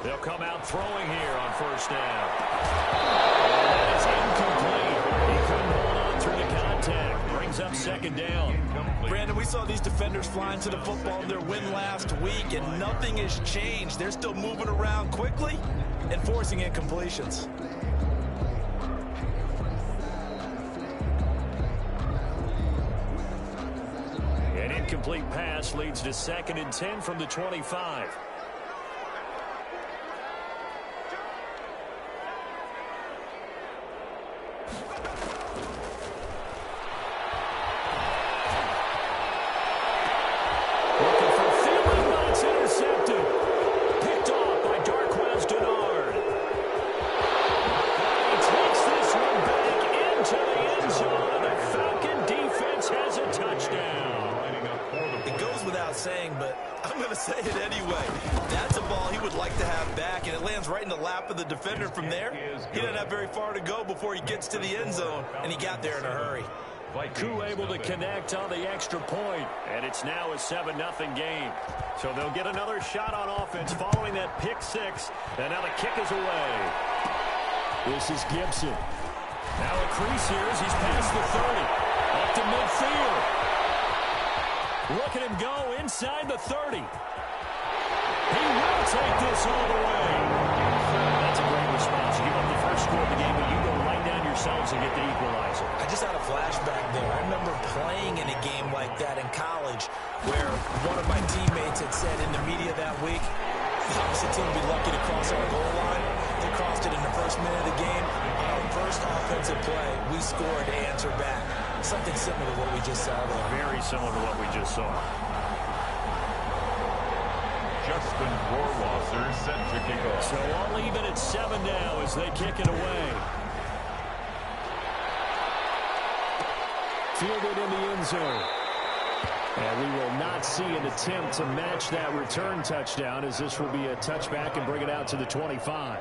They'll come out throwing here on first down. And that is incomplete. He couldn't hold on through the contact. Brings up second down. Brandon, we saw these defenders flying to the football in their win last week, and nothing has changed. They're still moving around quickly and forcing incompletions. An incomplete pass leads to 2nd and 10 from the 25. Saying, but I'm going to say it anyway. That's a ball he would like to have back, and it lands right in the lap of the defender from there. He doesn't have very far to go before he gets to the end zone, and he got there in a hurry. Koo able to connect on the extra point, and it's now a 7-0 game. So they'll get another shot on offense following that pick six, and now the kick is away. This is Gibson. Now a crease here as he's past the 30. Up to midfield. Look at him go inside the 30. He will take this all the way. That's a great response. You give up the first score of the game, but you go right down yourselves and get the equalizer. I just had a flashback there. I remember playing in a game like that in college where one of my teammates had said in the media that week, the opposite team would be lucky to cross our goal line. They crossed it in the first minute of the game. On our first offensive play, we scored to answer back. Something similar to what we just saw there. Very similar to what we just saw. Justin Rohrwasser set to kick off. So all even at 7 now as they kick it away. Fielded in the end zone. And we will not see an attempt to match that return touchdown, as this will be a touchback and bring it out to the 25.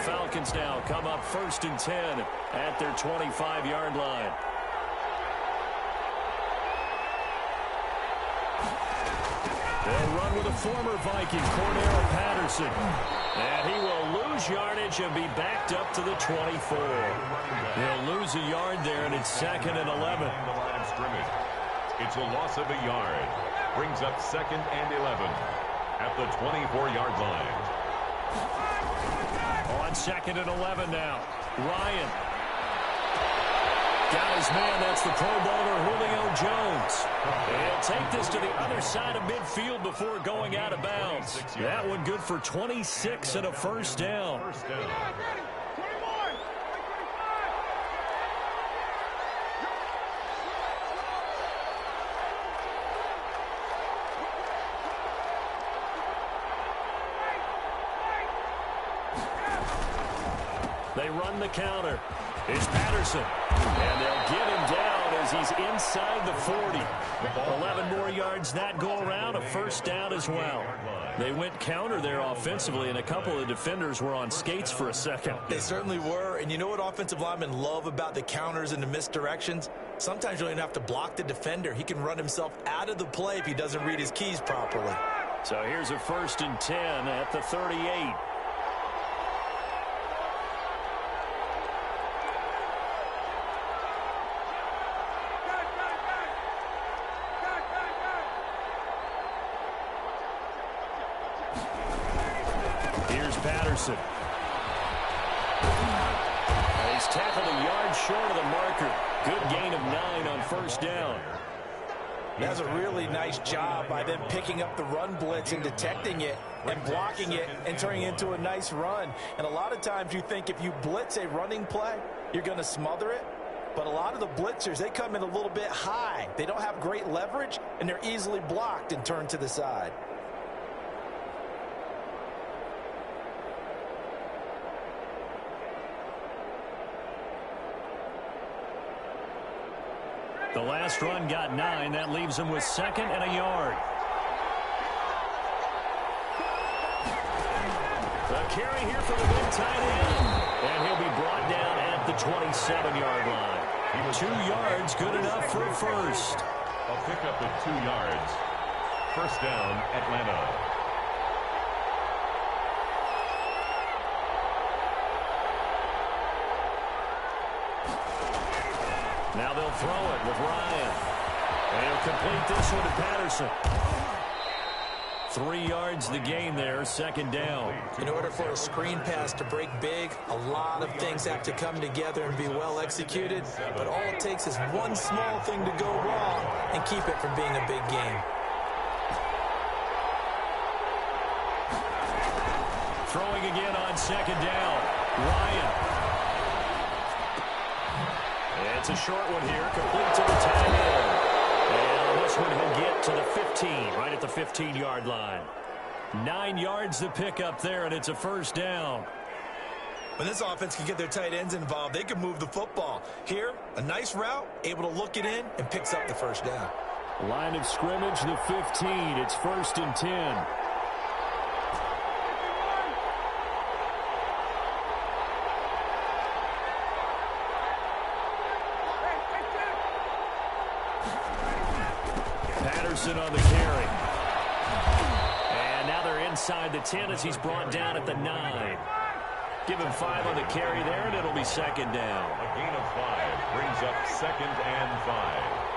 Falcons now come up 1st and 10 at their 25-yard line. They'll run with a former Viking, Cordero Patterson. And he will lose yardage and be backed up to the 24. They'll lose a yard there, and it's 2nd and 11. It's a loss of a yard. Brings up 2nd and 11 at the 24-yard line. On 2nd and 11 now. Ryan. Got his man. That's the Pro Bowler Julio Jones. He'll take this to the other side of midfield before going out of bounds. That one good for 26 and a first down. They run the counter. It's Patterson. And they'll get him down as he's inside the 40. 11 more yards that go around. A first down as well. They went counter there offensively, and a couple of defenders were on skates for a second. They certainly were. And you know what offensive linemen love about the counters and the misdirections? Sometimes you don't even have to block the defender. He can run himself out of the play if he doesn't read his keys properly. So here's a 1st and 10 at the 38. Patterson. He's tackled a yard short of the marker. Good gain of 9 on first down. That's a really nice job by them picking up the run blitz and detecting it and blocking it and turning it into a nice run. And a lot of times you think if you blitz a running play, you're going to smother it. But a lot of the blitzers, they come in a little bit high. They don't have great leverage, and they're easily blocked and turned to the side. The last run got 9. That leaves him with 2nd and a yard. The carry here for the big tight end. And he'll be brought down at the 27-yard line. 2 yards, good enough for a first. A pickup of 2 yards. First down, Atlanta. Now they'll throw it with Ryan. And he'll complete this one to Patterson. 3 yards the gain there, 2nd down. In order for a screen pass to break big, a lot of things have to come together and be well executed. But all it takes is one small thing to go wrong and keep it from being a big game. Throwing again on 2nd down. Ryan. It's a short one here, complete to the tight end. And on this one, he'll get to the 15, right at the 15-yard line. 9 yards to pick up there, and it's a first down. When this offense can get their tight ends involved, they can move the football. Here, a nice route, able to look it in, and picks up the first down. Line of scrimmage, the 15. It's 1st and 10. Patterson on the carry. And now they're inside the 10 as he's brought down at the 9. Give him 5 on the carry there, and it'll be 2nd down. A gain of 5 brings up 2nd and 5.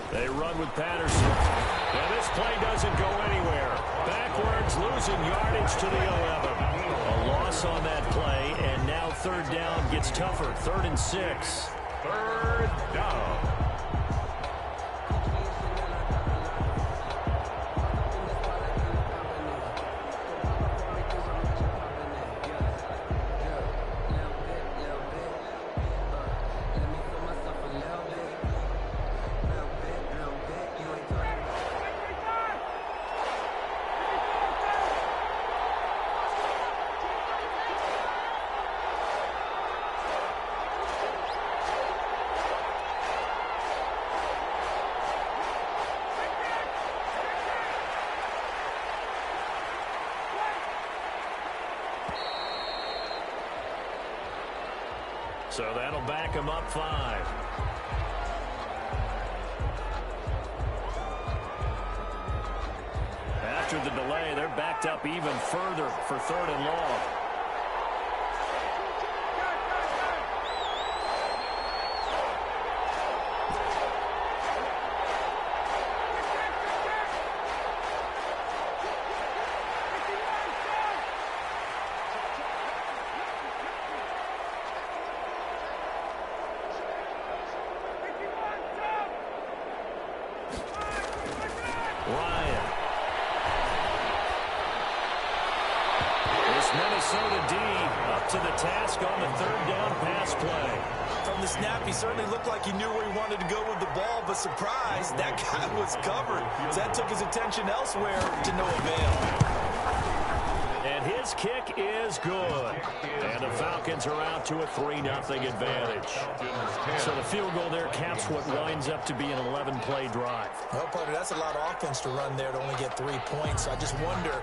They run with Patterson. And this play doesn't go anywhere. Backwards, losing yardage to the 11. A loss on that play, and now 3rd down gets tougher. 3rd and 6. 3rd down. So that'll back him up 5. After the delay, they're backed up even further for 3rd and long. Ryan. This Minnesota D up to the task on the 3rd down pass play. From the snap, he certainly looked like he knew where he wanted to go with the ball, but surprise, that guy was covered. So that took his attention elsewhere to no avail. And his kick is good. And the Falcons are out to a 3-0 advantage. So the field goal there caps what winds up to be an 11-play drive. Well, partner, that's a lot of offense to run there to only get 3 points. So I just wonder,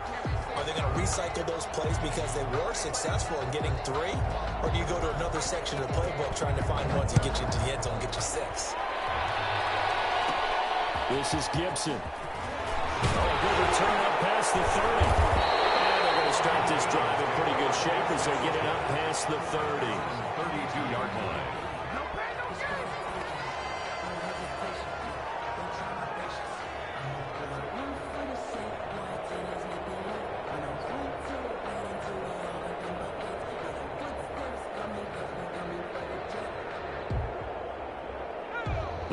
are they going to recycle those plays because they were successful in getting 3? Or do you go to another section of the playbook trying to find ones that get you into the end zone and get you 6? This is Gibson. Oh, good return up past the 30. Start this drive in pretty good shape as they get it up past the 30. 32-yard line.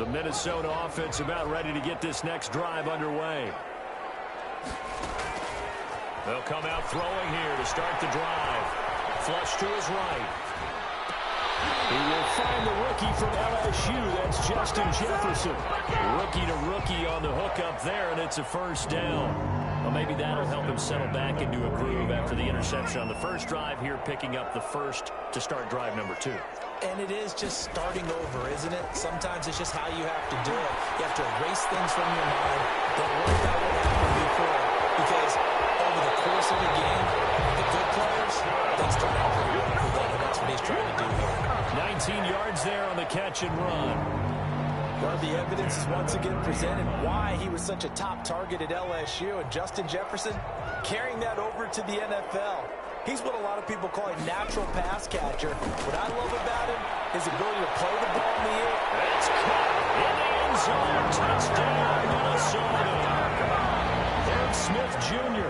The Minnesota offense about ready to get this next drive underway. They'll come out throwing here to start the drive. Flush to his right. He will find the rookie from LSU. That's Justin Jefferson. Rookie to rookie on the hook up there, and it's a first down. Well, maybe that'll help him settle back into a groove after the interception on the first drive here, picking up the first to start drive number 2. And it is just starting over, isn't it? Sometimes it's just how you have to do it. You have to erase things from your mind. Don't worry about what happened before. Because over the course of the game, the good players, things turn out pretty well for them. And that's what he's trying to do here. 19 yards there on the catch and run. Well, the evidence is once again presented why he was such a top target at LSU. And Justin Jefferson carrying that over to the NFL. He's what a lot of people call a natural pass catcher. What I love about him is his ability to play the ball in the air. It's caught in the end zone. Touchdown, Minnesota. Herb Smith Jr.,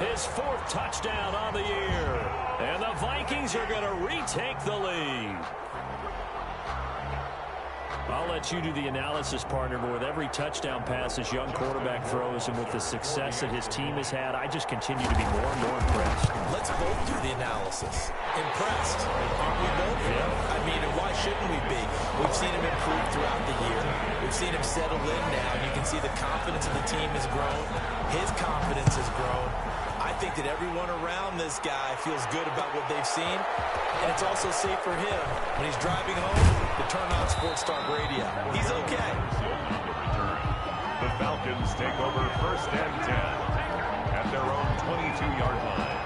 his 4th touchdown on the year. And the Vikings are going to retake the lead. I'll let you do the analysis, partner, but with every touchdown pass this young quarterback throws and with the success that his team has had, I just continue to be more and more impressed. Let's both do the analysis. Impressed, aren't we both? Yeah. I mean, and why shouldn't we be? We've seen him improve throughout the year. We've seen him settle in now. You can see the confidence of the team has grown. His confidence has grown. I think that everyone around this guy feels good about what they've seen, and it's also safe for him when he's driving home to turn on Sports Talk Radio. He's okay. The Falcons take over 1st and 10 at their own 22-yard line.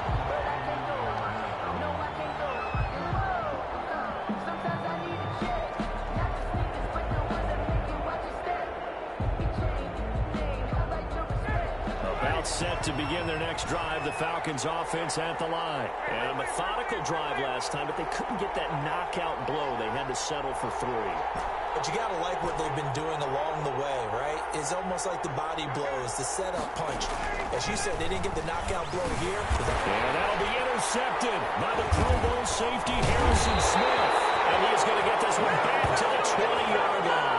Set to begin their next drive, the Falcons offense at the line. And a methodical drive last time, but they couldn't get that knockout blow. They had to settle for 3. But you got to like what they've been doing along the way, right? It's almost like the body blows, the setup punch. As you said, they didn't get the knockout blow here. And that'll be intercepted by the Pro Bowl safety, Harrison Smith. And he's going to get this one back to the 20-yard line.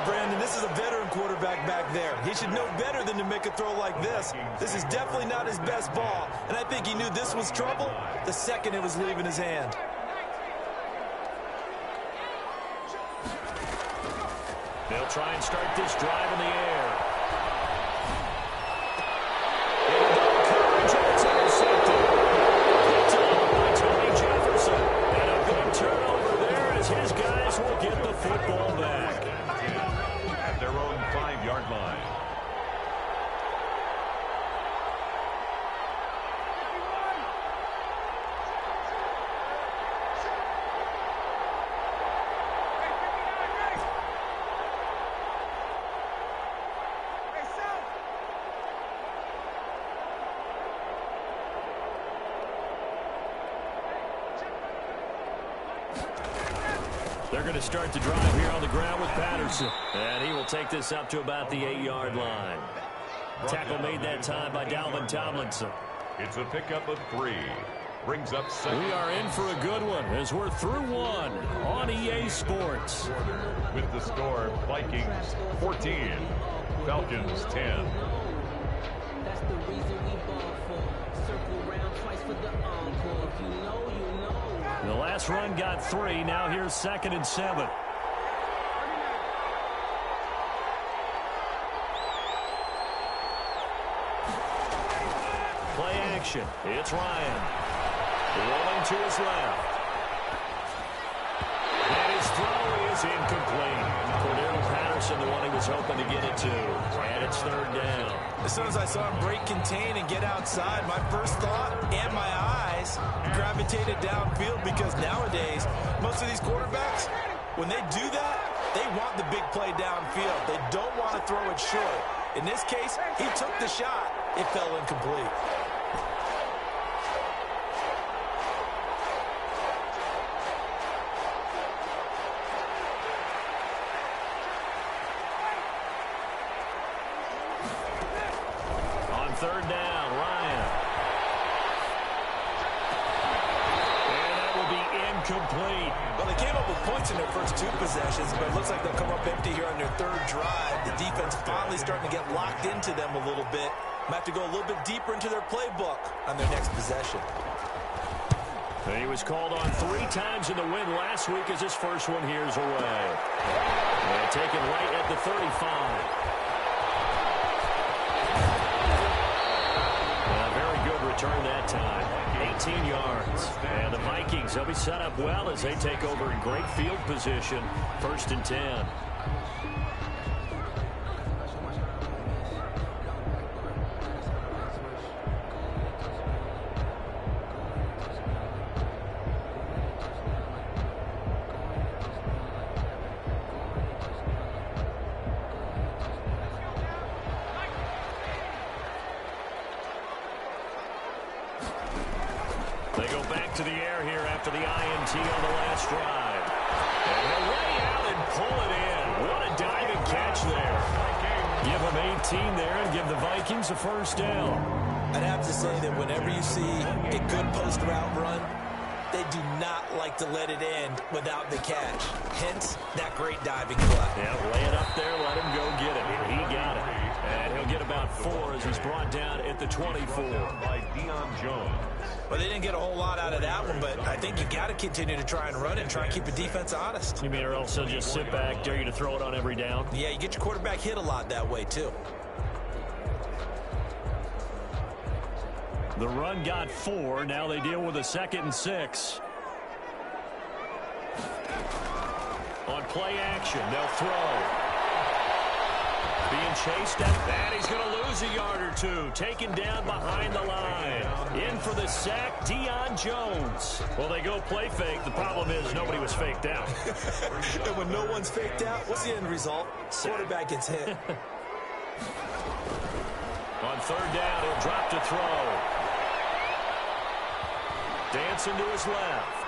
Brandon, this is a veteran quarterback back there. He should know better than to make a throw like this. This is definitely not his best ball, and I think he knew this was trouble the second it was leaving his hand. They'll try and start this drive in the air. It's intercepted. Picked up by Tony Jefferson. And a good turnover there as his guys will get the football back. Their own 5-yard line. They're going to start the drive here on the ground with Patterson. And he will take this up to about the 8-yard line. Tackle made that time by Dalvin Tomlinson. It's a pickup of 3. Brings up 7. We are in for a good one as we're through 1 on EA Sports. With the score, Vikings 14, Falcons 10. That's the reason we ball for. Circle round twice for the encore. If you know, you know. The last run got 3. Now here's 2nd and 7. Play action. It's Ryan. Rolling to his left. And his throw is incomplete. Cordero Patterson, the one he was hoping to get it to. And it's 3rd down. As soon as I saw him break contain and get outside, my first thought and my eyes gravitated downfield, because nowadays, most of these quarterbacks, when they do that, they want the big play downfield. They don't want to throw it short. In this case, he took the shot. It fell incomplete. On 3rd down, Ryan. And that will be incomplete. Well, they came up with points in their first 2 possessions, but it looks like they'll come up empty here on their 3rd drive. The defense finally starting to get locked into them a little bit. Might have to go a little bit deeper into their playbook on their next possession. He was called on 3 times in the win last week as his first one here's away. And taken right at the 35. Very good return that time. 18 yards. And the Vikings, they'll be set up well as they take over in great field position. 1st and 10. They go back to the air here after the INT on the last drive. And they'll lay out and pull it in. What a diving catch there. Give them 18 there and give the Vikings a 1st down. I'd have to say that whenever you see a good post route run, they do not like to let it end without the catch. Hence, that great diving play. Yeah, lay it up there, let him go get it. He got it. And he'll get about 4 as he's brought down at the 24. By Deion Jones. Well, they didn't get a whole lot out of that one, but I think you got to continue to try and run it and try and keep the defense honest. You mean or else they'll just sit back, dare you to throw it on every down? Yeah, you get your quarterback hit a lot that way, too. The run got 4. Now they deal with a 2nd and 6. On play action, they'll throw. Being chased at that, he's going to lose a yard or 2. Taken down behind the line. In for the sack, Deion Jones. Well, they go play fake. The problem is nobody was faked out. And when no one's faked out, what's the end result? Quarterback gets hit. On 3rd down, he'll drop to throw. Dancing to his left.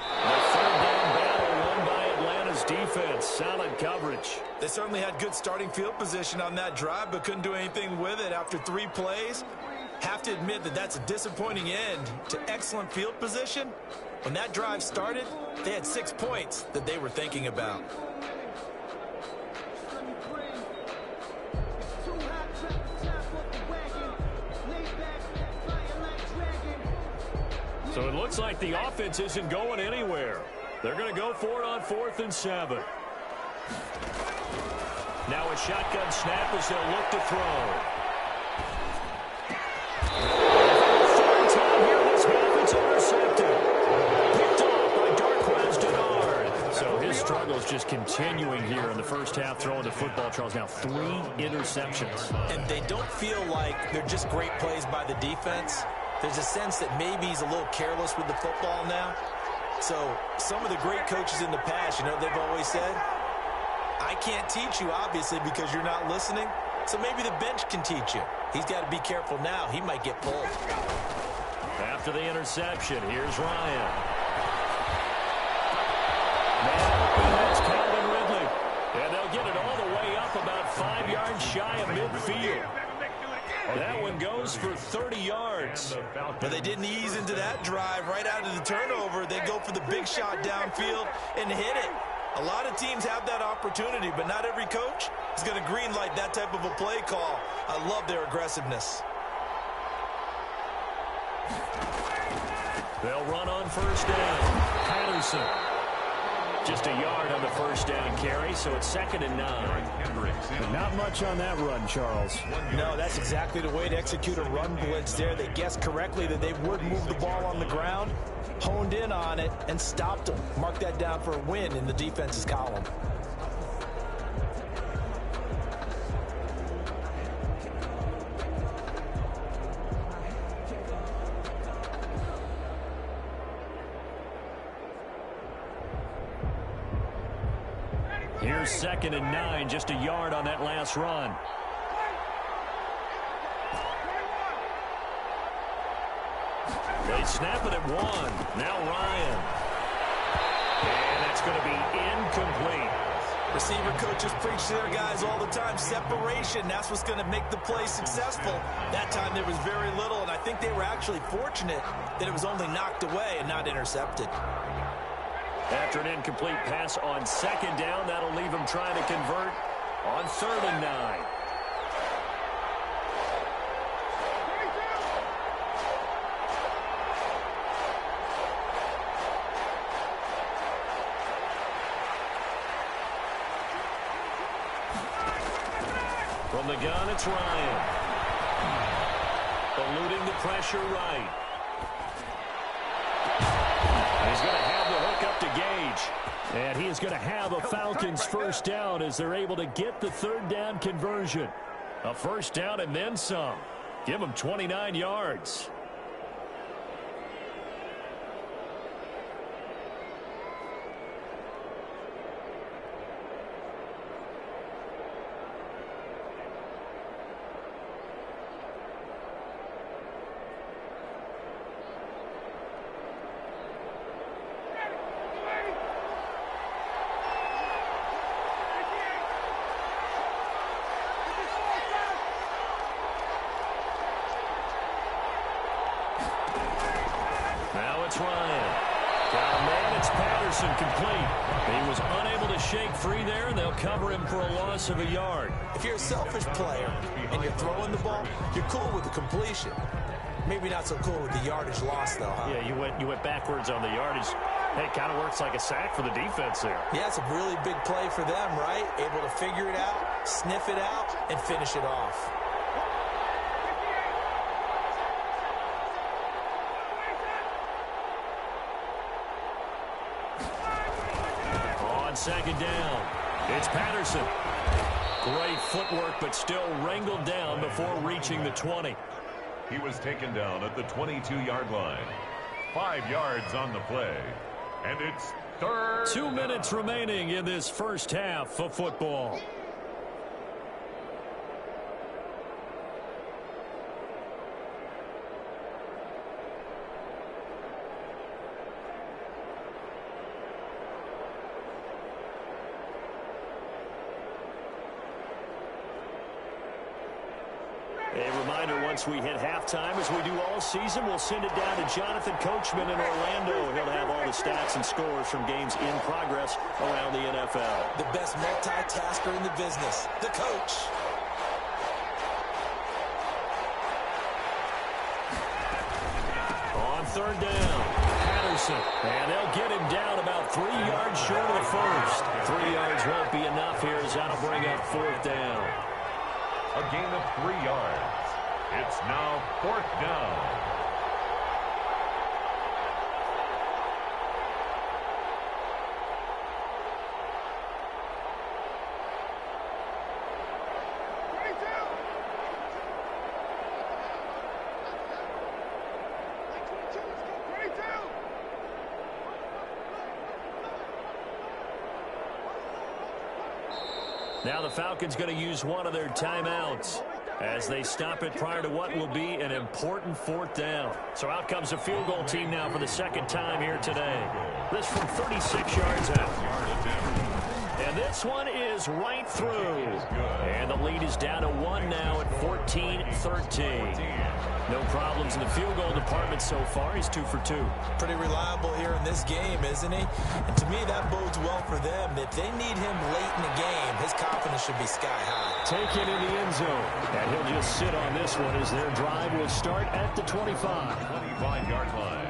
The 3rd down battle won by Atlanta's defense. Solid coverage. They certainly had good starting field position on that drive, but couldn't do anything with it after 3 plays. Have to admit that that's a disappointing end to excellent field position. When that drive started, they had 6 points that they were thinking about. So it looks like the offense isn't going anywhere. They're going to go for it on 4th and 7. Now a shotgun snap as they'll look to throw. Third time here this half, it's intercepted. Picked off by Darquez Denard. So his struggle's just continuing here in the first half, throwing the football. Charles, now 3 interceptions. And they don't feel like they're just great plays by the defense. There's a sense that maybe he's a little careless with the football now. So some of the great coaches in the past, you know, they've always said, I can't teach you, obviously, because you're not listening. So maybe the bench can teach you. He's got to be careful now. He might get pulled. After the interception, here's Ryan. Now that's Calvin Ridley. And they'll get it all the way up about 5 yards shy of midfield. That one goes for 30 yards. But they didn't ease into that drive right out of the turnover. They go for the big shot downfield and hit it. A lot of teams have that opportunity, but not every coach is going to greenlight that type of a play call. I love their aggressiveness. They'll run on 1st down. Patterson. Just a yard on the 1st down carry, so it's 2nd and 9. Not much on that run, Charles. No, that's exactly the way to execute a run blitz there. They guessed correctly that they would move the ball on the ground, honed in on it, and stopped them. Mark that down for a win in the defense's column. Here's 2nd and 9, just a yard on that last run. They snap it at 1. Now Ryan. And that's going to be incomplete. Receiver coaches preach to their guys all the time. Separation, that's what's going to make the play successful. That time there was very little, and I think they were actually fortunate that it was only knocked away and not intercepted. After an incomplete pass on second down, that'll leave him trying to convert on 3rd and 9. From the gun, it's Ryan. Eluding the pressure right. He's going to have the hook up to Gage. And he is going to have a Falcons first down as they're able to get the 3rd down conversion. A first down and then some. Give him 29 yards. It's Ryan. Got a man, it's Patterson, complete. He was unable to shake free there, and they'll cover him for a loss of a yard. If you're a selfish player and you're throwing the ball, you're cool with the completion. Maybe not so cool with the yardage loss, though, huh? Yeah, you went backwards on the yardage. Hey, it kind of works like a sack for the defense there. Yeah, it's a really big play for them, right? Able to figure it out, sniff it out, and finish it off. Second down. It's Patterson. Great footwork, but still wrangled down before reaching the 20. He was taken down at the 22-yard line. 5 yards on the play. And it's 3rd. 2 minutes remaining in this first half of football. A reminder, once we hit halftime, as we do all season, we'll send it down to Jonathan Coachman in Orlando. He'll have all the stats and scores from games in progress around the NFL. The best multitasker in the business, the coach. On 3rd down, Patterson. And they'll get him down about 3 yards short of the first. 3 yards won't be enough here as that'll bring up 4th down. A gain of 3 yards. It's now 4th down. Now the Falcons going to use one of their timeouts as they stop it prior to what will be an important 4th down. So out comes a field goal team now for the 2nd time here today. This from 36 yards out. And this one is right through. And the lead is down to 1 now at 14-13. No problems in the field goal department so far. He's 2 for 2. Pretty reliable here in this game, isn't he? And to me, that bodes well for them. If they need him late in the game, his confidence should be sky high. Taken in the end zone. And he'll just sit on this one as their drive will start at the 25. 25-yard line.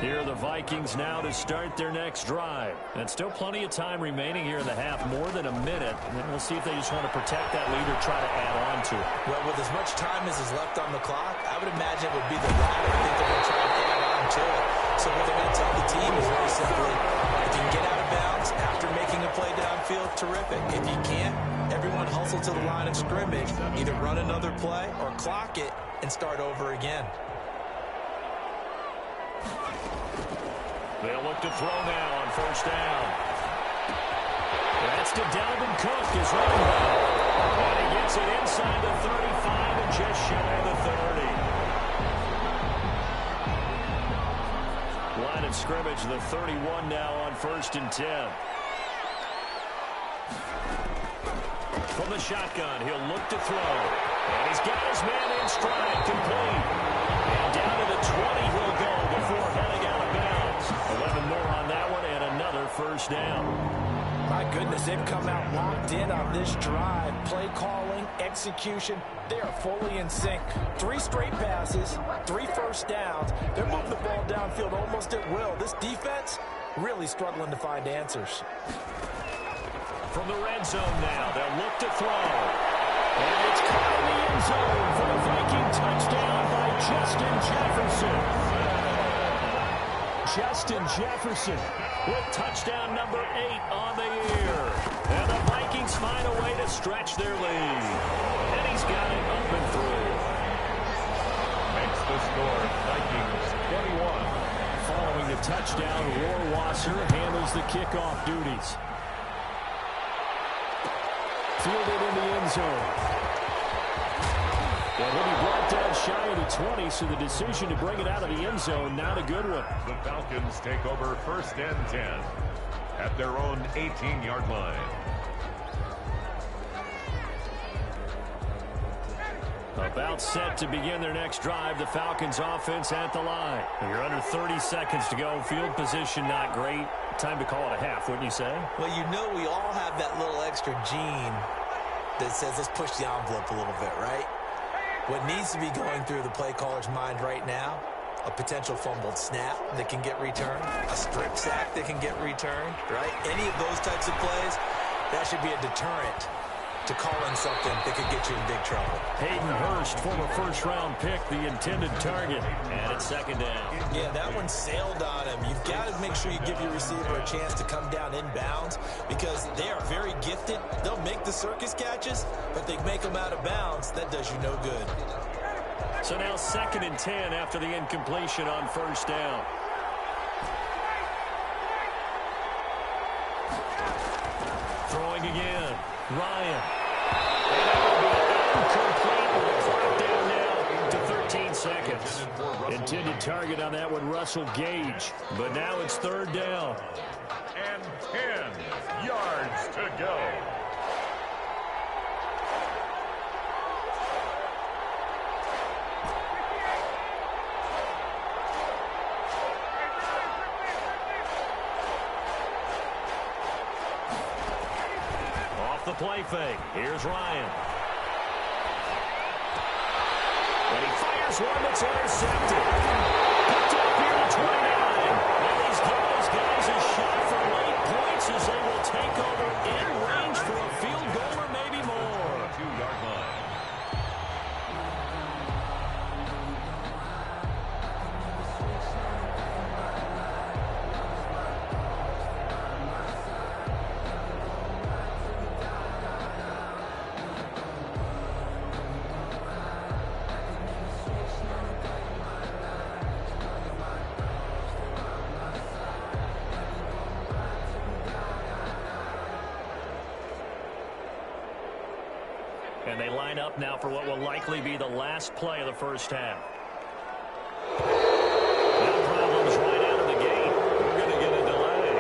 Here are the Vikings now to start their next drive. And still plenty of time remaining here in the half, more than a minute. And we'll see if they just want to protect that lead or try to add on to it. Well, with as much time as is left on the clock, I would imagine it would be the latter. I think they're going to try and add on to it. So what they're going to tell the team is very simply, if you can get out of bounds after making a play downfield, terrific. If you can't, everyone hustle to the line of scrimmage, either run another play or clock it and start over again. They'll look to throw now on 1st down. That's to Dalvin Cook, his running back. And he gets it inside the 35 and just shy of the 30. Line of scrimmage, the 31 now on 1st and 10. From the shotgun, he'll look to throw. And he's got his man in stride, complete. And down to the 20 he'll go before heading out of bounds. 11 more on that one and another first down. My goodness, they've come out locked in on this drive. Play calling, execution, they are fully in sync. 3 straight passes, 3 first downs. They're moving the ball downfield almost at will. This defense really struggling to find answers. From the red zone now, they'll look to throw. And it's caught in the end zone for a Viking touchdown by Justin Jefferson. Justin Jefferson with touchdown number 8 on the year. And the Vikings find a way to stretch their lead. And he's got it up and through. Makes the score Vikings 21. Following the touchdown, Rohrwasser handles the kickoff duties. Fielded in the end zone. And he'll be brought down shy of the 20, so the decision to bring it out of the end zone, not a good one. The Falcons take over 1st and 10 at their own 18-yard line. About set to begin their next drive, the Falcons offense at the line. You're under 30 seconds to go. Field position not great. Time to call it a half, wouldn't you say? Well, you know we all have that little extra gene that says let's push the envelope a little bit, right? What needs to be going through the play caller's mind right now, a potential fumbled snap that can get returned, a strip sack that can get returned, right? Any of those types of plays, that should be a deterrent to calling something that could get you in big trouble. Hayden Hurst, former first-round pick, the intended target. And it's 2nd down. Yeah, that one sailed on him. You've got to make sure you give your receiver a chance to come down inbounds because they are very gifted. They'll make the circus catches, but they make them out of bounds. That does you no good. So now 2nd and 10 after the incompletion on 1st down. Throwing again. Ryan. Incomplete with the clock down now to 13 seconds. Intended target on that one, Russell Gage. But now it's 3rd down. And 10 yards to go. The play fake. Here's Ryan. And he fires one that's intercepted. Picked up here to 29. And he's giving those guys a shot for late points as they will take over in range for a field goal or maybe more. 2-yard line. And they line up now for what will likely be the last play of the first half. No problems right out of the gate. We're going to get a delay.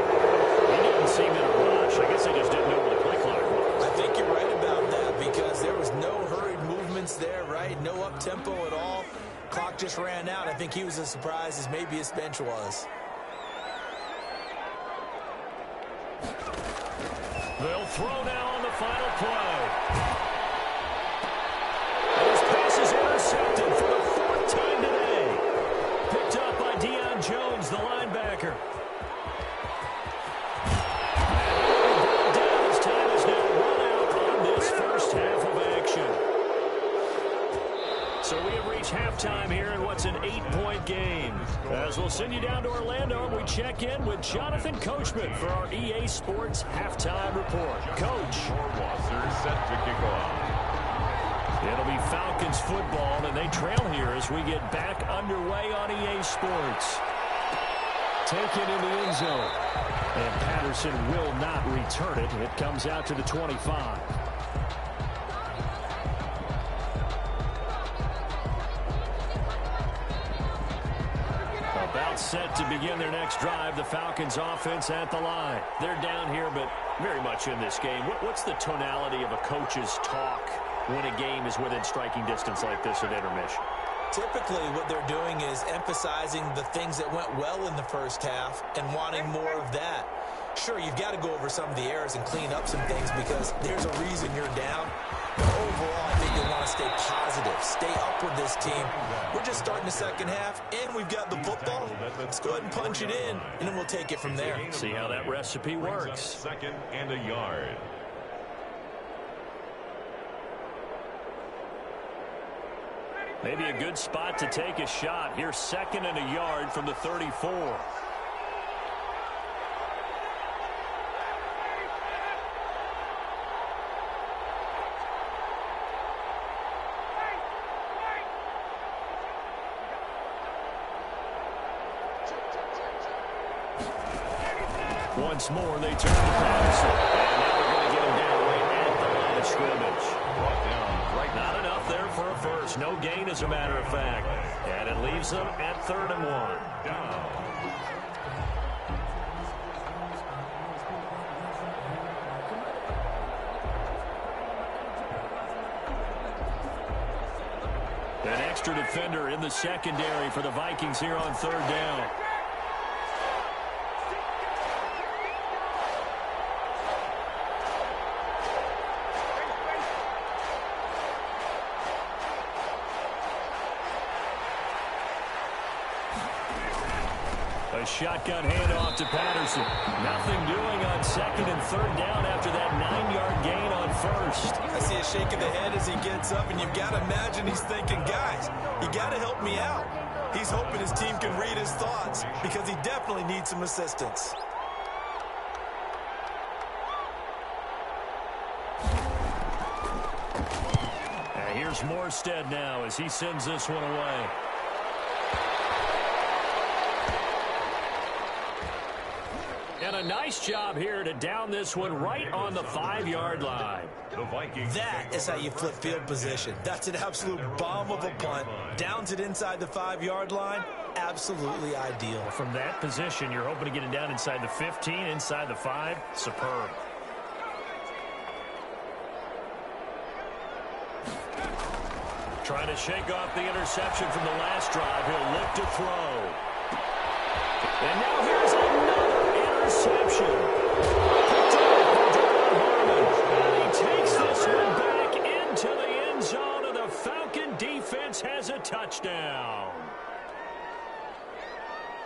He didn't seem in a rush. I guess they just didn't know where the play clock was. I think you're right about that because there was no hurried movements there, right? No up-tempo at all. Clock just ran out. I think he was as surprised as maybe his bench was. They'll throw now on the final play. His pass is intercepted for the 4th time today. Picked up by Deion Jones, the linebacker. And down as time is now run out on this first half of action. So we have reached halftime here in what's an 8-point game. As we'll send you down to Orlando, we check in with Jonathan Coachman for our EA Sports Halftime Report. Coach. Rohrwasser set to kick off. It'll be Falcons football, and they trail here as we get back underway on EA Sports. Taken in the end zone. And Patterson will not return it. It comes out to the 25. About set to begin their next drive. The Falcons offense at the line. They're down here, but very much in this game. What's the tonality of a coach's talk when a game is within striking distance like this at intermission? Typically, what they're doing is emphasizing the things that went well in the first half and wanting more of that. Sure, you've got to go over some of the errors and clean up some things because there's a reason you're down. But overall, I think they want to stay positive, stay up with this team. We're just starting the second half, and we've got the football. Let's go ahead and punch it in, and then we'll take it from there. See how that recipe works. Second and a yard. Maybe a good spot to take a shot. Here's second and a yard from the 34. Once more, they turn to Patterson. And now they're going to get him down right at the line of scrimmage. Brought down right. Not enough there for a first. No gain, as a matter of fact. And it leaves them at 3rd and 1. Down. An extra defender in the secondary for the Vikings here on 3rd down. A shotgun handoff to Patterson. Nothing doing on 2nd and 3rd down after that 9-yard gain on 1st. I see a shake of the head as he gets up, and you've got to imagine he's thinking, guys, you got to help me out. He's hoping his team can read his thoughts because he definitely needs some assistance. And here's Morstead now as he sends this one away. And a nice job here to down this one right on the 5-yard line. The Vikings. That is how you flip field position. That's an absolute bomb of a punt. Downs it inside the 5-yard line. Absolutely ideal. From that position, you're hoping to get it down inside the 15, inside the 5. Superb. Trying to shake off the interception from the last drive. He'll look to throw. And now here's another interception. And he takes this one back into the end zone, and the Falcon defense has a touchdown.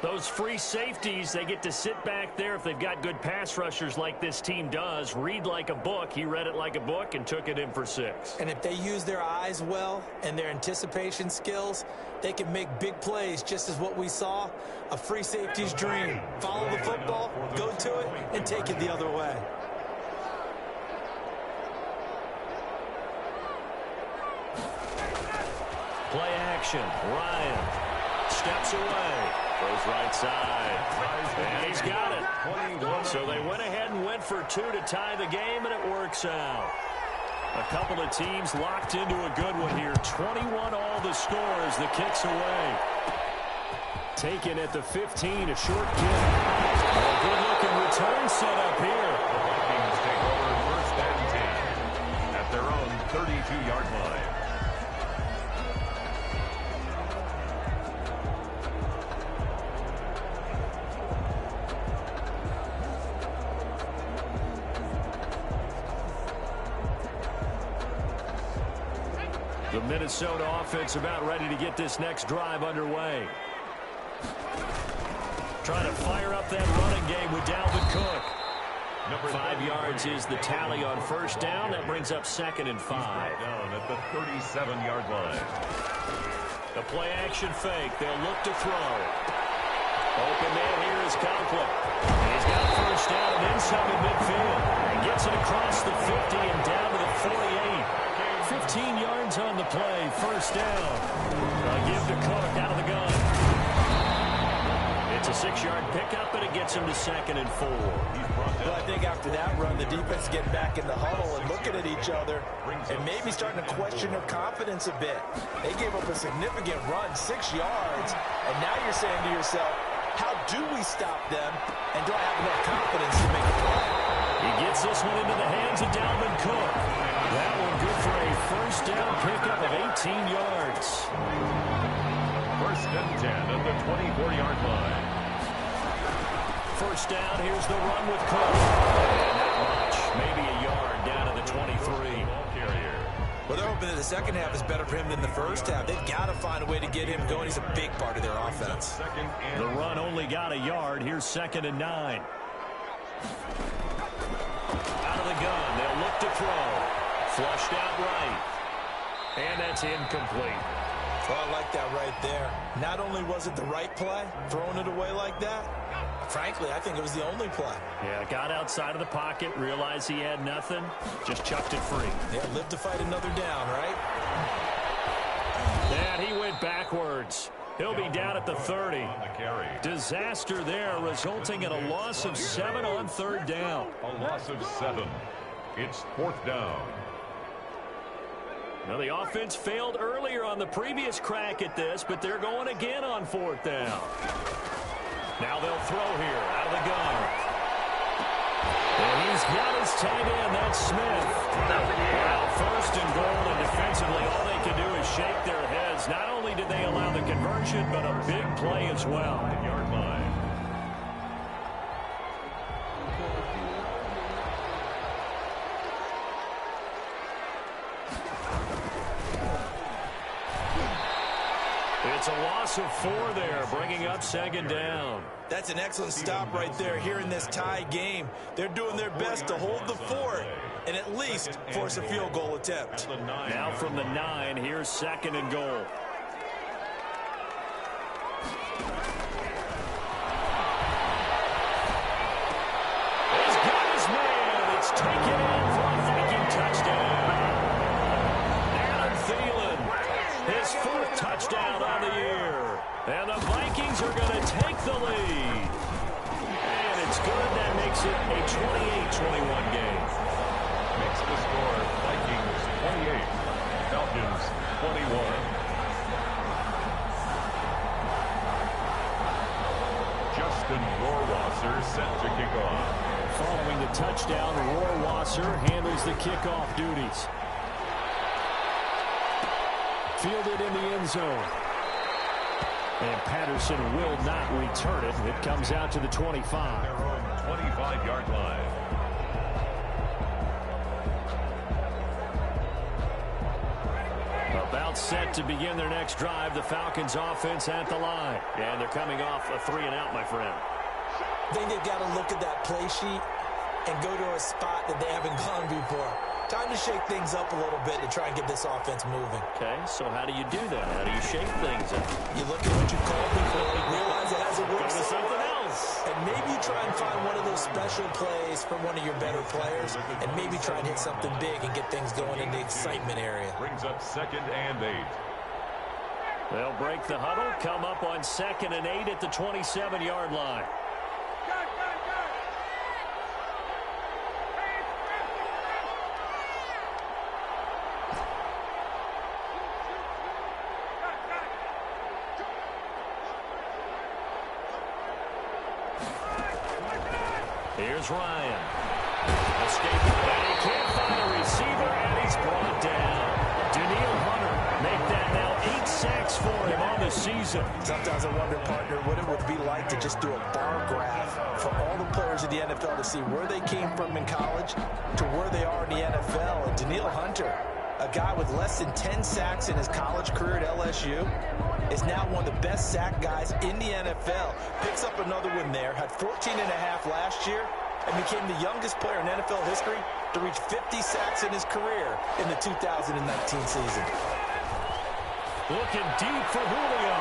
Those free safeties, they get to sit back there if they've got good pass rushers like this team does. Read like a book. He read it like a book and took it in for 6. And if they use their eyes well and their anticipation skills, they can make big plays, just as what we saw. A free safety's dream. Follow the football, go to it, and take it the other way. Play action. Ryan steps away. Goes right side. And he's got it. So they went ahead and went for 2 to tie the game, and it works out. A couple of teams locked into a good one here. 21 all the score as the kick's away. Taken at the 15, a short kick. A good-looking return set up here. The Vikings take over 1st and 10 at their own 32-yard line. The Minnesota offense about ready to get this next drive underway. Trying to fire up that running game with Dalvin Cook. 5 yards is the tally on 1st down. That brings up 2nd and 5. Down at the 37-yard line. The play action fake. They'll look to throw. Open man here is Conklin. And he's got 1st down and then some in midfield. And gets it across the 50 and down to the 48. 15 yards on the play. 1st down. They'll give to Cook out of the gun. It's a 6-yard pickup, and it gets him to 2nd and 4. Well, I think after that run, the defense getting back in the huddle and looking at each other and maybe starting to question their confidence a bit. They gave up a significant run, 6 yards, and now you're saying to yourself, How do we stop them, and do I have enough confidence to make a play? He gets this one into the hands of Dalvin Cook. That one good for a first down pickup of 18 yards. First and 10 at the 24-yard line. First down, here's the run with Cook. And not much, maybe a yard down to the 23. Well, they're hoping that the second half is better for him than the first half. They've got to find a way to get him going. He's a big part of their offense. The run only got a yard. Here's 2nd and 9. Out of the gun, they'll look to throw. Flushed out right. And that's incomplete. Well, I like that right there. Not only was it the right play, throwing it away like that, frankly, I think it was the only play. Yeah, got outside of the pocket, realized he had nothing, just chucked it free. Yeah, live to fight another down, right? And he went backwards. He'll be down at the 30. Disaster there, resulting in a loss of 7 on 3rd down. A loss of 7. It's 4th down. Now, the offense failed earlier on the previous crack at this, but they're going again on 4th down. Now they'll throw here out of the gun. And he's got his tight end. That's Smith. Wow, 1st and goal, and defensively all they can do is shake their heads. Not only did they allow the conversion, but a big play as well. Yard line. It's a loss of 4 there, bringing up 2nd down. That's an excellent stop right there here in this tie game. They're doing their best to hold the fort and at least force a field goal attempt. Now from the 9, here's 2nd and goal. He's got his man. It's taken in for a Viking touchdown. Adam Thielen, his 4th touchdown on the year. And the Vikings are going to take the lead. And it's good. That makes it a 28-21 game. Makes the score Vikings 28, Falcons 21. Justin Rohrwasser set to kick off. Following the touchdown, Rohrwasser handles the kickoff duties. Fielded in the end zone. And Patterson will not return it. It comes out to the 25. Their own 25-yard line. About set to begin their next drive. The Falcons offense at the line. And they're coming off a 3-and-out, my friend. I think they've got to look at that play sheet and go to a spot that they haven't gone before. Time to shake things up a little bit to try and get this offense moving. Okay, so how do you do that? How do you shake things up? You look at what you called before, realize it hasn't worked. Go to something else. And maybe you try and find one of those special plays from one of your better players, and maybe try and hit something big and get things going in the excitement area. Brings up 2nd and 8. They'll break the huddle, come up on 2nd and 8 at the 27-yard line. Here's Ryan. Escaping. And he can't find a receiver, and he's brought down. Daniil Hunter make that now 8 sacks for him on the season. Sometimes I wonder, partner, what it would be like to just do a bar graph for all the players in the NFL to see where they came from in college to where they are in the NFL. And Daniil Hunter, a guy with less than 10 sacks in his college career at LSU, is now one of the best sack guys in the NFL. Picks up another one there, had 14.5 last year, and became the youngest player in NFL history to reach 50 sacks in his career in the 2019 season. Looking deep for Julio.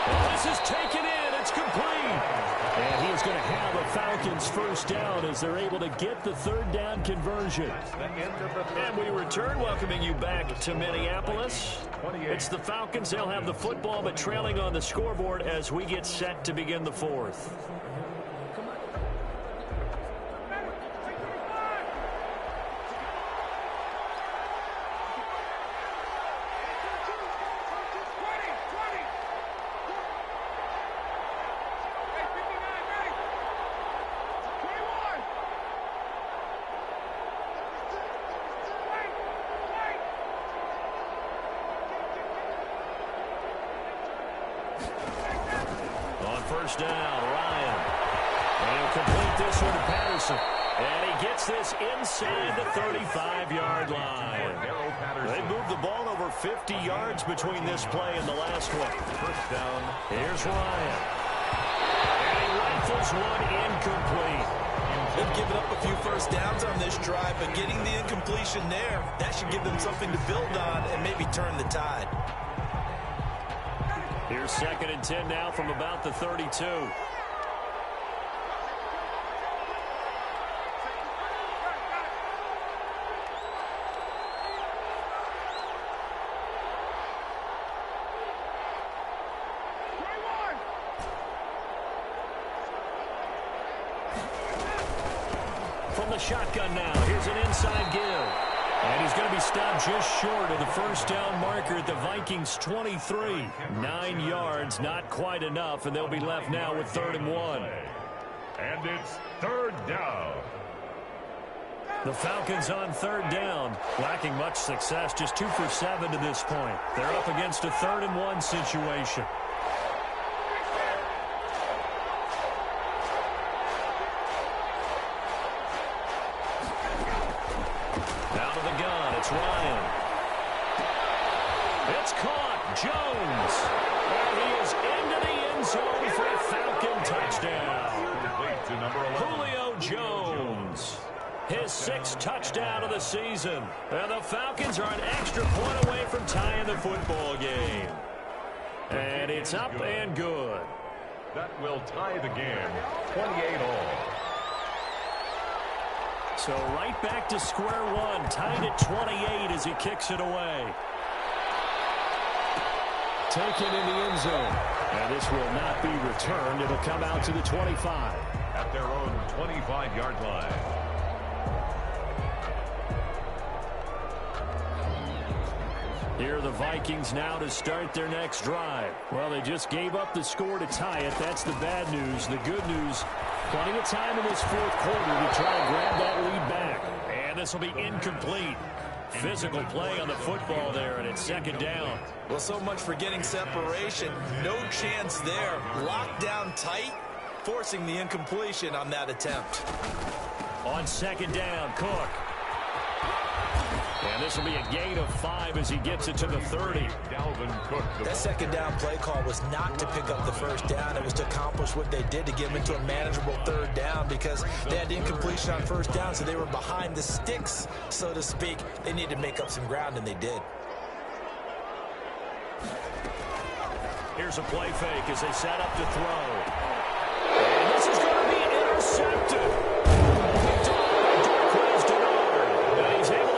Well, this is taken in. It's complete. And he is going to have a Falcons first down as they're able to get the 3rd down conversion. And we return, welcoming you back to Minneapolis. It's the Falcons. They'll have the football, but trailing on the scoreboard as we get set to begin the 4th. first down. Ryan. And he'll complete this one to Patterson. And he gets this inside the 35-yard line. They moved the ball over 50 yards between this play and the last one. First down. Here's Ryan. And he rifles one incomplete. They've given up a few first downs on this drive, but getting the incompletion there, that should give them something to build on and maybe turn the tide. Here's 2nd and 10 now from about the 32. From the shotgun now, here's an inside give. And he's going to be stopped just short of the first down marker at the Vikings' 23. 9 yards, not quite enough, and they'll be left now with 3rd and 1. And it's 3rd down. The Falcons on 3rd down, lacking much success, just 2 for 7 to this point. They're up against a 3rd and 1 situation. It's Ryan. It's caught. Jones. And he is into the end zone for a Falcon touchdown. Julio Jones. His 6th touchdown of the season. And the Falcons are an extra point away from tying the football game. And it's up and good. That will tie the game. 28 all. So right back to square one, tied at 28 as he kicks it away. Taken in the end zone. And this will not be returned. It'll come out to the 25. At their own 25-yard line. Here are the Vikings now to start their next drive. Well, they just gave up the score to tie it. That's the bad news. The good news, plenty of time in this 4th quarter to try and grab that lead back. And this will be incomplete. Physical play on the football there, and it's 2nd down. Well, so much for getting separation. No chance there. Locked down tight, forcing the incompletion on that attempt. On 2nd down, Cook. And this will be a gain of 5 as he gets it to the 30. Dalvin Cook. That 2nd down play call was not to pick up the first down. It was to accomplish what they did to get them into a manageable 3rd down because they had incompletion on first down, so they were behind the sticks, so to speak. They needed to make up some ground, and they did. Here's a play fake as they set up to throw. And this is going to be intercepted.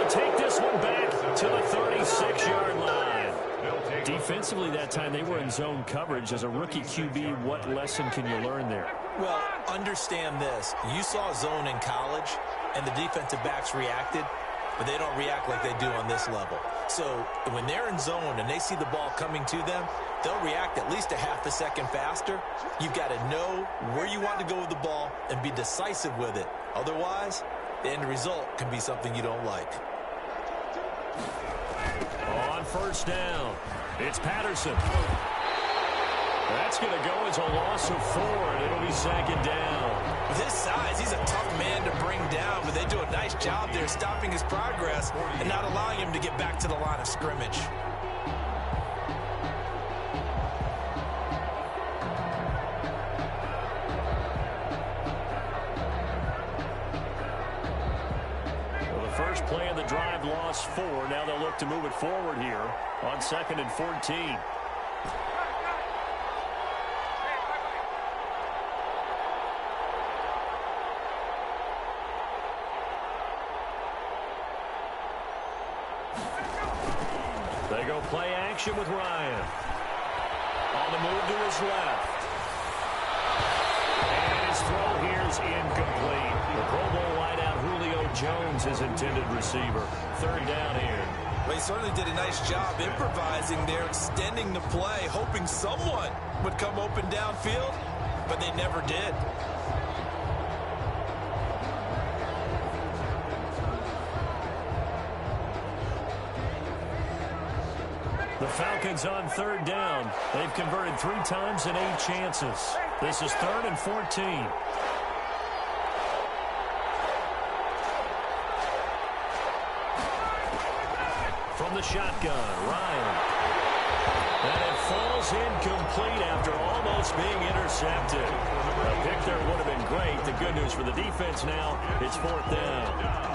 Take this one back to the 36-yard line. Defensively that time, they were in zone coverage. As a rookie QB, what lesson can you learn there? Well, understand this. You saw zone in college, and the defensive backs reacted, but they don't react like they do on this level. So when they're in zone and they see the ball coming to them, they'll react at least a half a second faster. You've got to know where you want to go with the ball and be decisive with it. Otherwise, the end result can be something you don't like. On first down, it's Patterson. That's going to go as a loss of 4, and it'll be 2nd down. With his size, he's a tough man to bring down, but they do a nice job there stopping his progress and not allowing him to get back to the line of scrimmage. First play of the drive lost 4. Now they'll look to move it forward here on 2nd and 14. They go play action with Ryan. On the move to his left. And his throw here is incomplete. The Pro Bowl wideout Julio Jones, his intended receiver. 3rd down here. Well, he certainly did a nice job improvising there, extending the play, hoping someone would come open downfield, but they never did. The Falcons on third down. They've converted 3 times in 8 chances. This is 3rd and 14. From the shotgun, Ryan. And it falls incomplete after almost being intercepted. A pick there would have been great. The good news for the defense now, it's 4th down.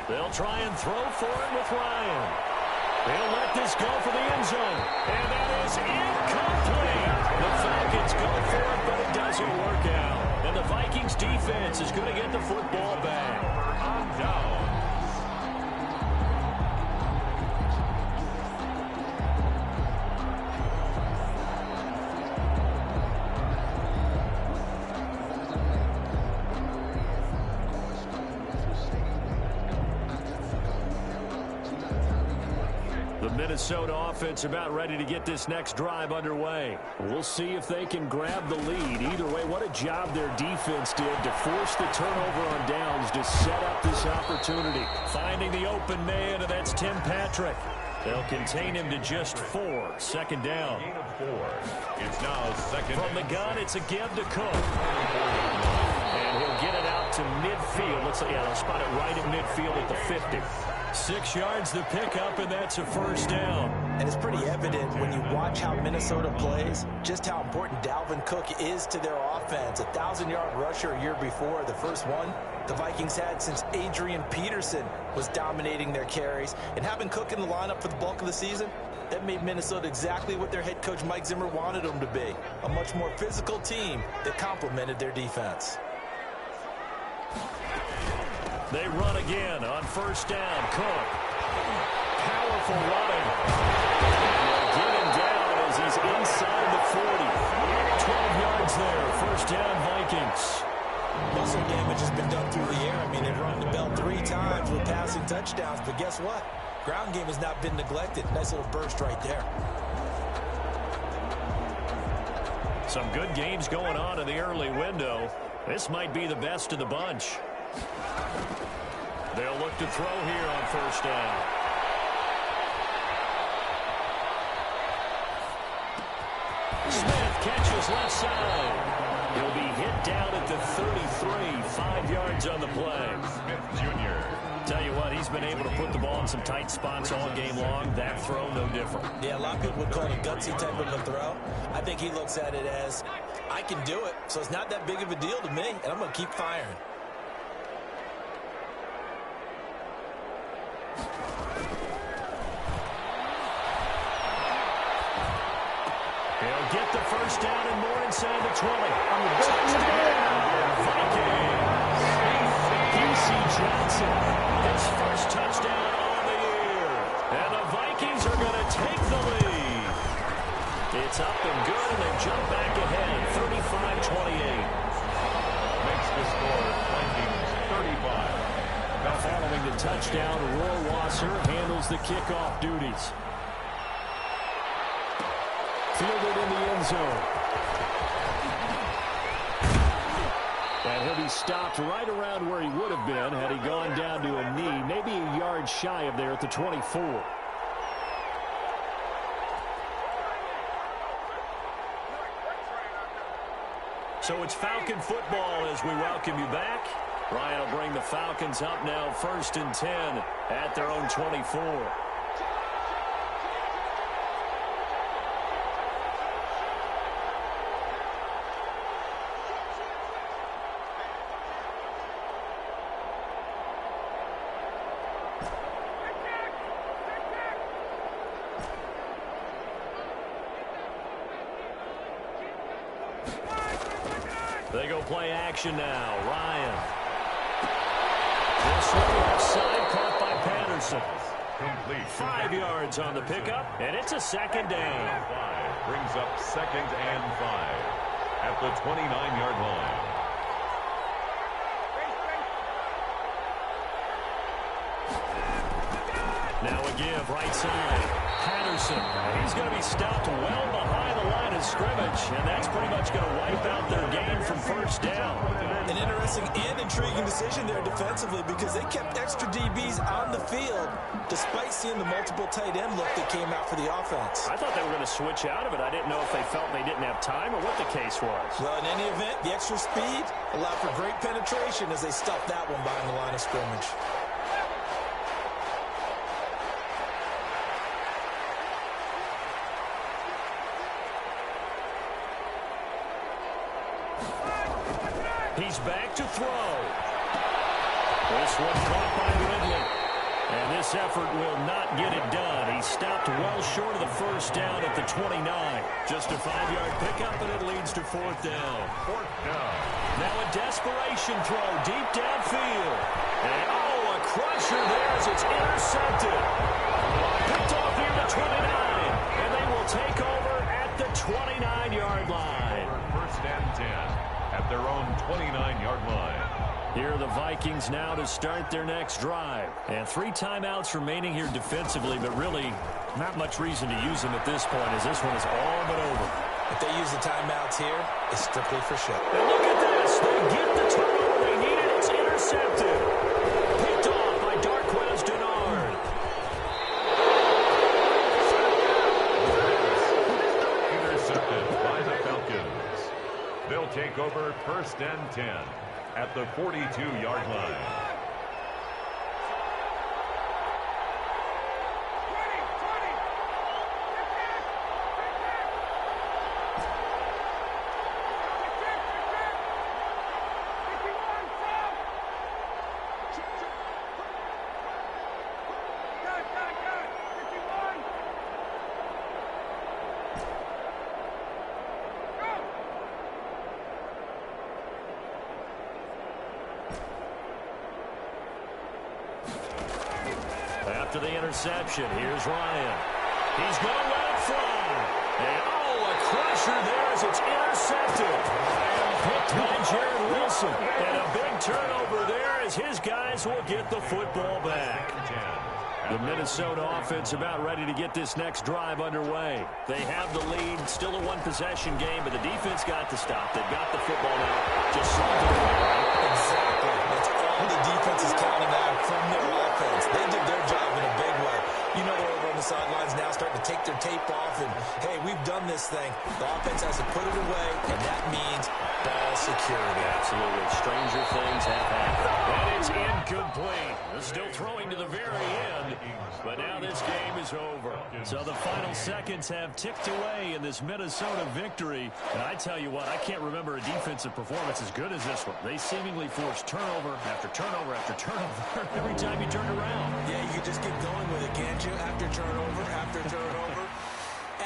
They'll try and throw for it with Ryan. They'll let this go for the end zone. And that is incomplete. The Falcons go for it, but it doesn't work out. And the Vikings defense is going to get the football back. On down. Minnesota offense about ready to get this next drive underway. We'll see if they can grab the lead. Either way, what a job their defense did to force the turnover on downs to set up this opportunity. Finding the open man, and that's Tim Patrick. They'll contain him to just 4. 2nd down. Gain of 4. It's now 2nd. From the gun, it's a give to Cook. And he'll get it out to midfield. Looks like, yeah, they'll spot it right at midfield at the 50. 6 yards the pickup, and that's a 1st down. And it's pretty evident when you watch how Minnesota plays, just how important Dalvin Cook is to their offense. A 1,000-yard rusher a year before, the first one the Vikings had since Adrian Peterson was dominating their carries. And having Cook in the lineup for the bulk of the season, that made Minnesota exactly what their head coach Mike Zimmer wanted them to be. A much more physical team that complemented their defense. They run again on 1st down. Cook. Powerful running. Get him down as he's inside the 40. 12 yards there. 1st down, Vikings. Most of the damage has been done through the air. I mean, they've run the bell 3 times with passing touchdowns. But guess what? Ground game has not been neglected. Nice little burst right there. Some good games going on in the early window. This might be the best of the bunch. They'll look to throw here on 1st down. Smith catches left side. He'll be hit down at the 33. 5 yards on the play. Smith Jr. Tell you what, he's been able to put the ball in some tight spots all game long. That throw, no different. Yeah, a lot of people would call it a gutsy type of a throw. I think he looks at it as, I can do it, so it's not that big of a deal to me, and I'm going to keep firing. He'll get the 1st down and more inside the 20. Touchdown, Vikings. PC Johnson, his 1st touchdown on the year. And the Vikings are going to take the lead. It's up and good, and they jump back ahead, 35-28. Makes the score Vikings 35. Now following the touchdown, Rohrwasser handles the kickoff duties. Fielded in the end zone. And he'll be stopped right around where he would have been had he gone down to a knee, maybe a yard shy of there at the 24. So it's Falcon football as we welcome you back. Ryan will bring the Falcons up now 1st and 10 at their own 24. They go play action now. Ryan. way left side, caught by Patterson. Complete. 5 yards on the pickup, and it's a second down. Brings up second and 5 at the 29-yard line. Now a give, right side. Patterson. He's going to be stopped well behind the line of scrimmage, and that's pretty much going to wipe out their game from first down. An interesting and intriguing decision there defensively because they kept extra DBs on the field despite seeing the multiple tight end look that came out for the offense. I thought they were going to switch out of it. I didn't know if they felt they didn't have time or what the case was. Well, in any event, the extra speed allowed for great penetration as they stuffed that one behind the line of scrimmage. He's back to throw. This one caught by Ridley. And this effort will not get it done. He stopped well short of the first down at the 29. Just a 5-yard pickup, and it leads to fourth down. Fourth down. Now a desperation throw deep downfield. And, a crusher there as it's intercepted. Picked off near the 29. And they will take over at the 29-yard line. First and 10 at their own 29-yard line. Here are the Vikings now to start their next drive. And 3 timeouts remaining here defensively, but really not much reason to use them at this point as this one is all but over. If they use the timeouts here, it's strictly for show. And look at this. They get the turnover they needed. It's intercepted. Picked off by Darquez Denard. Intercepted by the Falcons. They'll take over first and 10 at the 42-yard line. After the interception, here's Ryan. He's going to let it fly. And, a crusher there as it's intercepted. And picked by Jared Wilson. And a big turnover there as his guys will get the football back. The Minnesota offense about ready to get this next drive underway. They have the lead, still a one-possession game, but the defense got to stop. They've got the football now. Just something to do, right? Exactly. That's all the defense is counting on from their offense. They did their job in a big way. You know they're over on the sidelines now starting to take their tape off and, hey, we've done this thing. The offense has to put it away, and that means ball security. Absolutely. Stranger things have happened. And it's incomplete. They're still throwing to the very end, but now this game is over. So the final seconds have ticked away in this Minnesota victory. And I tell you what, I can't remember a defensive performance as good as this one. They seemingly forced turnover after turnover after turnover every time you turned around. Yeah, you can just keep going with it, can't you? After turnover.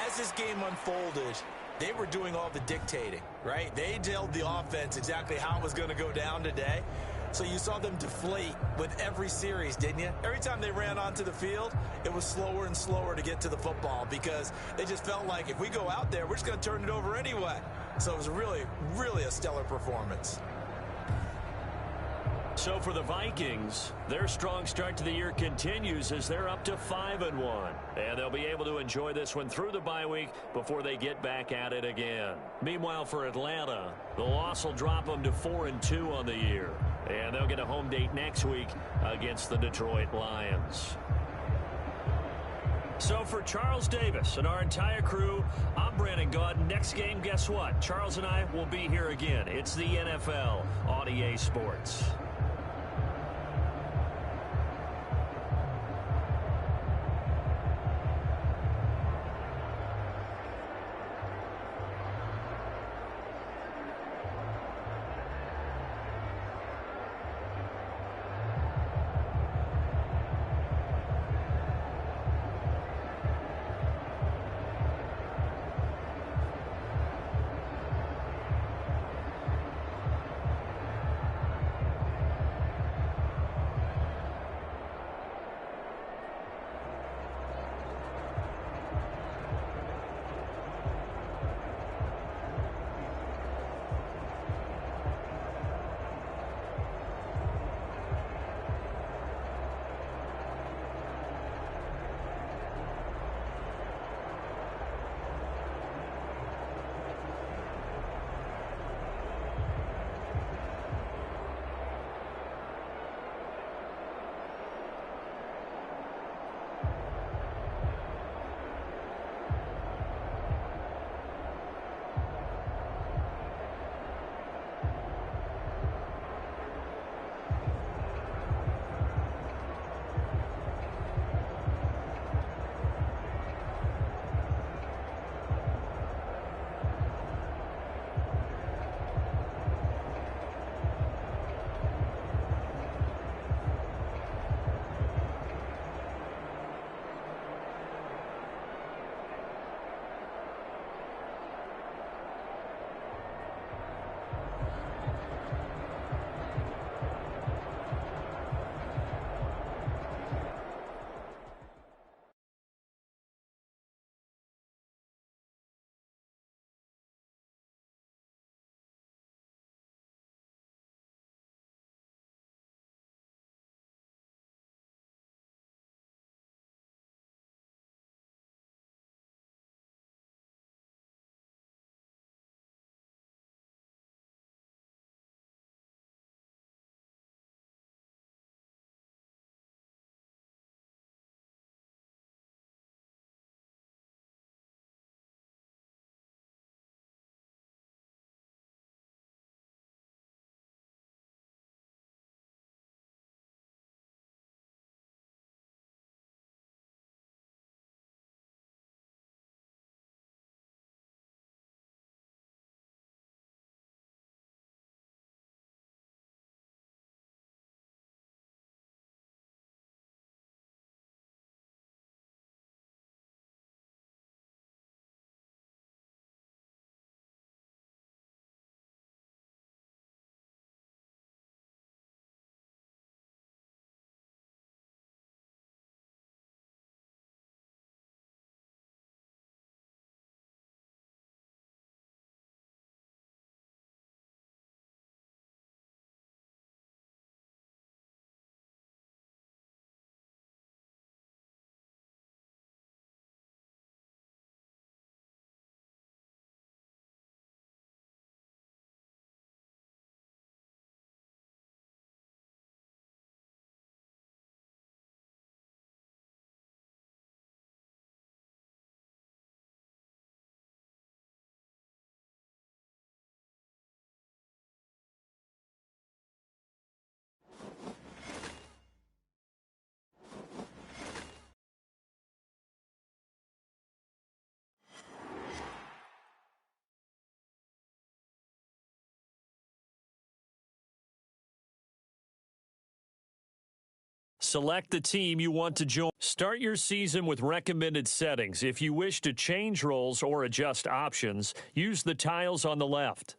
As this game unfolded, they were doing all the dictating, right? They told the offense exactly how it was going to go down today. So you saw them deflate with every series, didn't you? Every time they ran onto the field, it was slower and slower to get to the football because they just felt like if we go out there, we're just going to turn it over anyway. So it was really, really a stellar performance. So for the Vikings, their strong start to the year continues as they're up to 5-1. And they'll be able to enjoy this one through the bye week before they get back at it again. Meanwhile, for Atlanta, the loss will drop them to 4-2 on the year. And they'll get a home date next week against the Detroit Lions. So for Charles Davis and our entire crew, I'm Brandon Gaudin. Next game, guess what? Charles and I will be here again. It's the NFL on EA Sports. Select the team you want to join. Start your season with recommended settings. If you wish to change roles or adjust options, use the tiles on the left.